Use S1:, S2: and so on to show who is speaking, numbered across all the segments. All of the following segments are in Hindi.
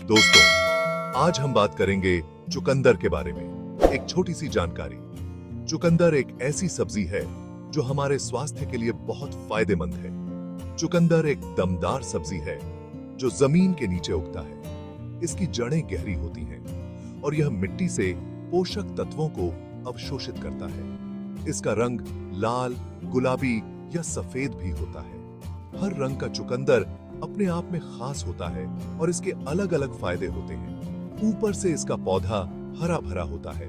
S1: दोस्तों, आज हम बात करेंगे चुकंदर के बारे में। एक छोटी सी जानकारी। चुकंदर एक ऐसी सब्जी है जो हमारे स्वास्थ्य के लिए बहुत फायदेमंद है। चुकंदर एक दमदार सब्जी है जो जमीन के नीचे उगता है। इसकी जड़ें गहरी होती हैं और यह मिट्टी से पोषक तत्वों को अवशोषित करता है। इसका रंग लाल, गुलाबी या सफेद भी होता है। हर रंग का चुकंदर अपने आप में खास होता है और इसके अलग अलग फायदे होते हैं। ऊपर से इसका पौधा हरा भरा होता है,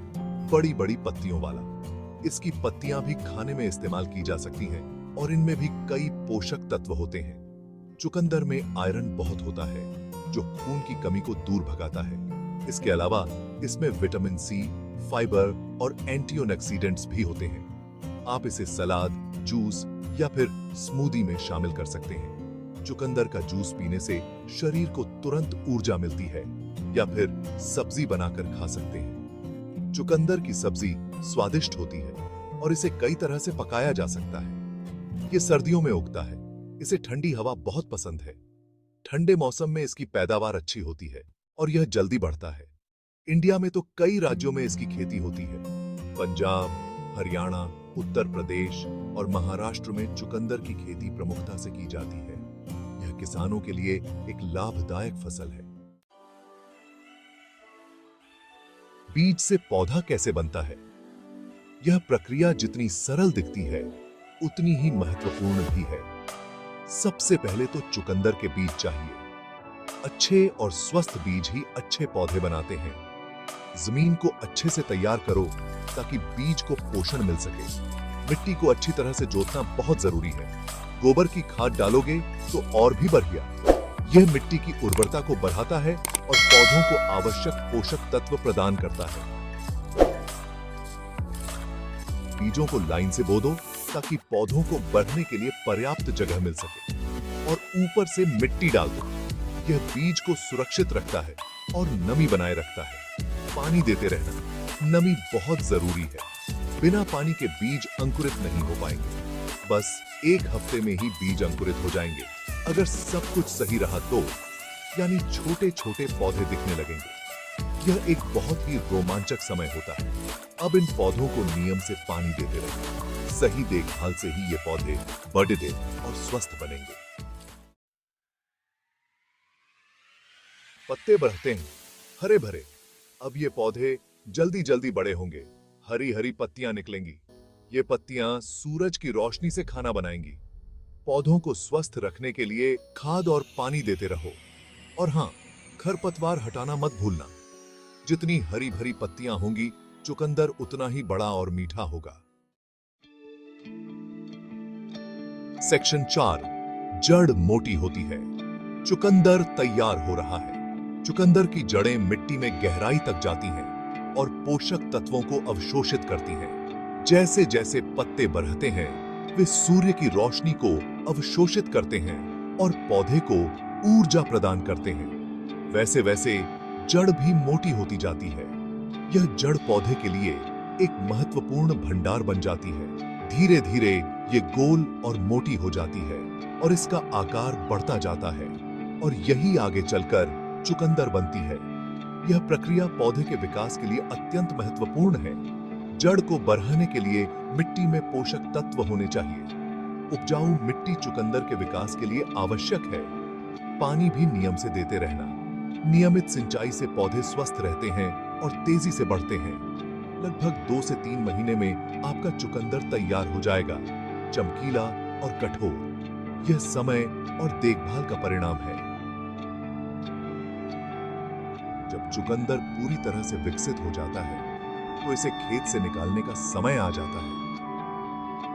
S1: बड़ी बड़ी पत्तियों वाला। इसकी पत्तियां भी खाने में इस्तेमाल की जा सकती हैं और इनमें भी कई पोषक तत्व होते हैं। चुकंदर में आयरन बहुत होता है जो खून की कमी को दूर भगाता है। इसके अलावा इसमें विटामिन सी, फाइबर और एंटीऑक्सीडेंट्स भी होते हैं। आप इसे सलाद, जूस या फिर स्मूदी में शामिल कर सकते हैं। चुकंदर का जूस पीने से शरीर को तुरंत ऊर्जा मिलती है या फिर सब्जी बनाकर खा सकते हैं। चुकंदर की सब्जी स्वादिष्ट होती है और इसे कई तरह से पकाया जा सकता है। ये सर्दियों में उगता है। इसे ठंडी हवा बहुत पसंद है। ठंडे मौसम में इसकी पैदावार अच्छी होती है और यह जल्दी बढ़ता है। इंडिया में तो कई राज्यों में इसकी खेती होती है। पंजाब, हरियाणा, उत्तर प्रदेश और महाराष्ट्र में चुकंदर की खेती प्रमुखता से की जाती है। यह किसानों के लिए एक लाभदायक फसल है। बीज से पौधा कैसे बनता है? यह प्रक्रिया जितनी सरल दिखती है, उतनी ही महत्वपूर्ण भी है। सबसे पहले तो चुकंदर के बीज चाहिए। अच्छे और स्वस्थ बीज ही अच्छे पौधे बनाते हैं। जमीन को अच्छे से तैयार करो ताकि बीज को पोषण मिल सके। मिट्टी को अच्छी तरह से जोतना बहुत जरूरी है। गोबर की खाद डालोगे तो और भी बढ़िया। यह मिट्टी की उर्वरता को बढ़ाता है और पौधों को आवश्यक पोषक तत्व प्रदान करता है। बीजों को लाइन से बो दो ताकि पौधों को बढ़ने के लिए पर्याप्त जगह मिल सके और ऊपर से मिट्टी डाल दो। यह बीज को सुरक्षित रखता है और नमी बनाए रखता है। पानी देते रहना। नमी बहुत जरूरी है। बिना पानी के बीज अंकुरित नहीं हो पाएंगे। बस एक हफ्ते में ही बीज अंकुरित हो जाएंगे। अगर सब कुछ सही रहा तो, यानी छोटे छोटे पौधे दिखने लगेंगे। यह एक बहुत ही रोमांचक समय होता है। अब इन पौधों को नियम से पानी देते रहें। सही देखभाल से ही ये पौधे बढ़ते और स्वस्थ बनेंगे। पत्ते बढ़ते हैं, हरे भरे। अब ये पौधे जल्दी जल्दी बड़े होंगे। हरी हरी पत्तियां निकलेंगी। ये पत्तियां सूरज की रोशनी से खाना बनाएंगी। पौधों को स्वस्थ रखने के लिए खाद और पानी देते रहो। और हां, खरपतवार हटाना मत भूलना। जितनी हरी भरी पत्तियां होंगी, चुकंदर उतना ही बड़ा और मीठा होगा। सेक्शन 4, जड़ मोटी होती है। चुकंदर तैयार हो रहा है। चुकंदर की जड़ें मिट्टी में गहराई तक जाती हैं और पोषक तत्वों को अवशोषित करती हैं। जैसे जैसे पत्ते बढ़ते हैं, वे सूर्य की रोशनी को अवशोषित करते हैं और पौधे को ऊर्जा प्रदान करते हैं। वैसे वैसे जड़ भी मोटी होती जाती है। यह जड़ पौधे के लिए एक महत्वपूर्ण भंडार बन जाती है। धीरे धीरे ये गोल और मोटी हो जाती है और इसका आकार बढ़ता जाता है और यही आगे चलकर चुकंदर बनती है। यह प्रक्रिया पौधे के विकास के लिए अत्यंत महत्वपूर्ण है। जड़ को बढ़ाने के लिए मिट्टी में पोषक तत्व होने चाहिए। उपजाऊ मिट्टी चुकंदर के विकास के लिए आवश्यक है। पानी भी नियम से देते रहना। नियमित सिंचाई से पौधे स्वस्थ रहते हैं और तेजी से बढ़ते हैं। लगभग 2 से 3 महीने में आपका चुकंदर तैयार हो जाएगा, चमकीला और कठोर। यह समय और देखभाल का परिणाम है। जब चुकंदर पूरी तरह से विकसित हो जाता है, तो इसे खेत से निकालने का समय आ जाता है।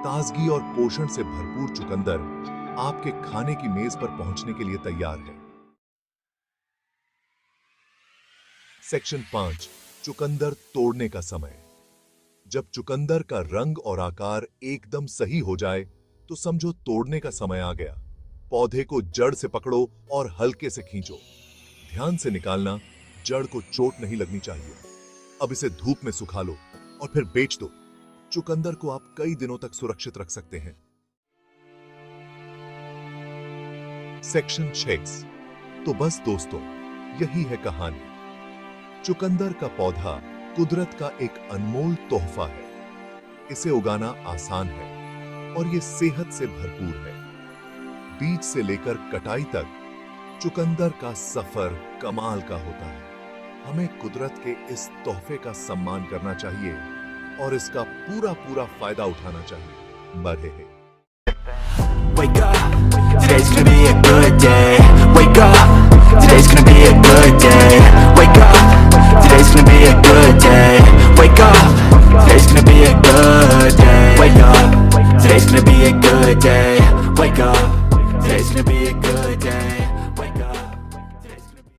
S1: ताजगी और पोषण से भरपूर चुकंदर आपके खाने की मेज पर पहुंचने के लिए तैयार है। सेक्शन 5, चुकंदर तोड़ने का समय। जब चुकंदर का रंग और आकार एकदम सही हो जाए, तो समझो तोड़ने का समय आ गया। पौधे को जड़ से पकड़ो और हल्के से खींचो। ध्यान से निकालना, जड़ को चोट नहीं लगनी चाहिए। अब इसे धूप में सुखा लो और फिर बेच दो। चुकंदर को आप कई दिनों तक सुरक्षित रख सकते हैं। सेक्शन 6। तो बस दोस्तों, यही है कहानी। चुकंदर का पौधा कुदरत का एक अनमोल तोहफा है। इसे उगाना आसान है और ये सेहत से भरपूर है। बीज से लेकर कटाई तक चुकंदर का सफर कमाल का होता है। हमें कुदरत के इस तोहफे का सम्मान करना चाहिए और इसका पूरा पूरा फायदा उठाना चाहिए। बढ़े है।
S2: Wake up, today's gonna be a good day. Wake up, today's gonna be a good day.